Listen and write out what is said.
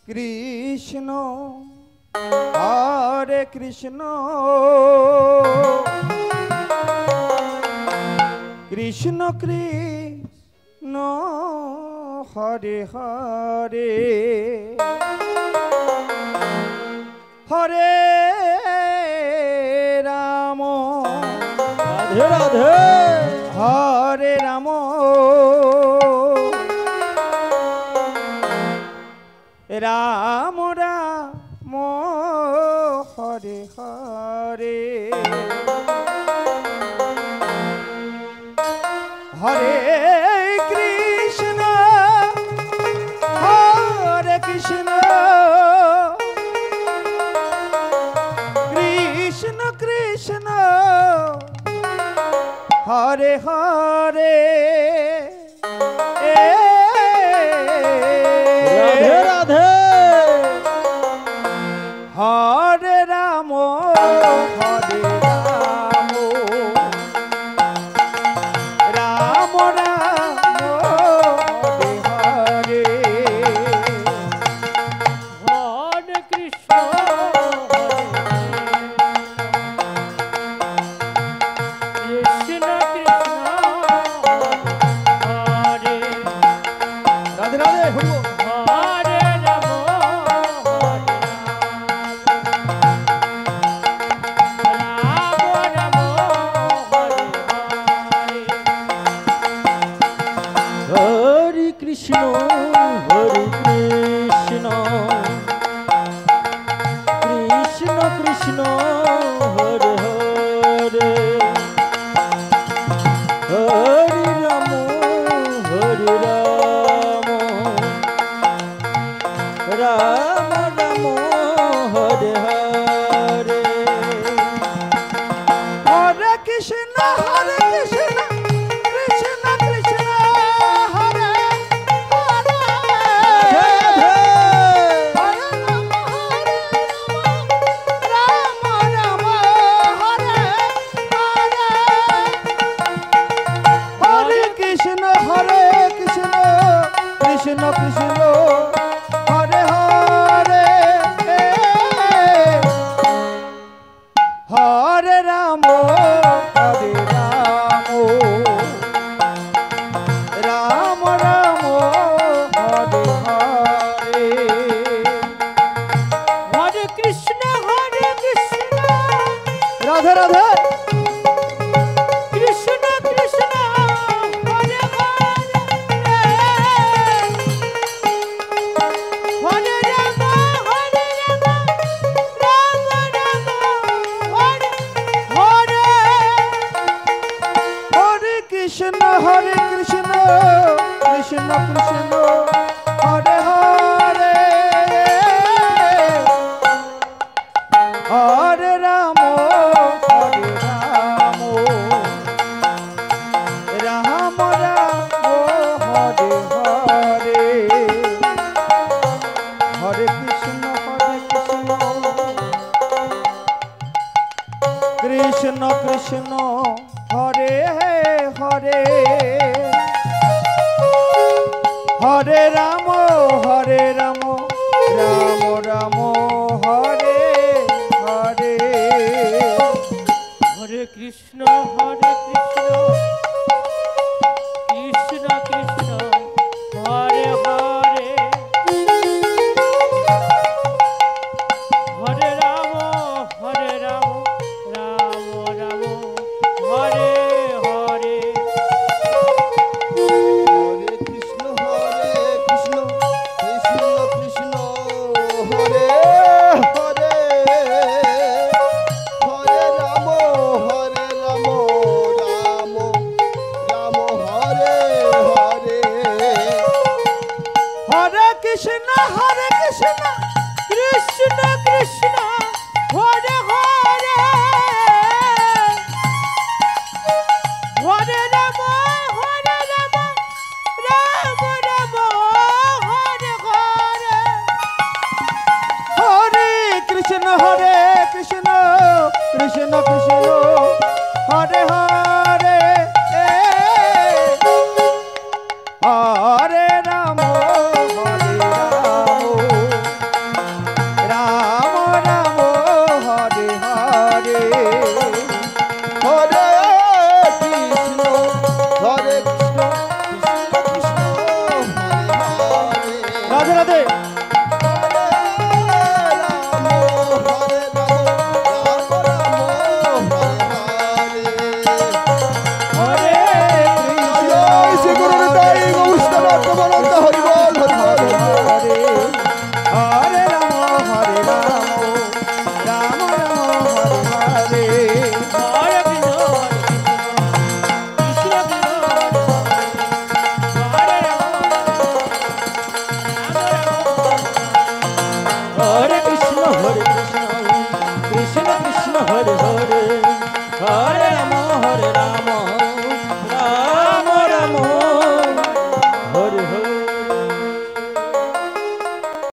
Krishna হরে Krishna Krishna Krishna Hare Hare Hare Ram Radhe Radhe হরে Ram Ram Ram Hare Hare Hare Krishna হরে Krishna Krishna Krishna Hare Hare Radhe Radhe হরে Ram হরে Ram Ram Ram Hare Hare Hare Krishna Krishna Krishna হরে Radhe Radhe Hari বল। হরে Ram হরে Ram Hare Hare Hare Krishna হরে Krishna Krishna Krishna Hare Hare Hare Ram হরে Ram Ram Ram Hare Hare Hare Krishna Krishna Krishna Hare Hare Ram Ram Hare Hare Hare Krishna Krishna Krishna Krishna Hare Hare Hare Ram হরে Ram Ram Ram Hare Hare Hare Krishna Radhe Radhe Krishna Krishna Hare Hare Hare Ram Ram Ram Hare Hare Hare Krishna Krishna Krishna Krishna Hare Hare Hare Ram হরে Ram Ram Ram Hare Hare Hare Krishna Krishna Krishna Hare Hare Hare Ram Ram Ram Hare Hare Hare Krishna Krishna Krishna Krishna Hare Hare Hare Ram Ram Ram Hare Hare Hare Krishna Krishna Krishna Hare Hare Hare Ram Ram Ram Hare Hare Hare Krishna Krishna Krishna Krishna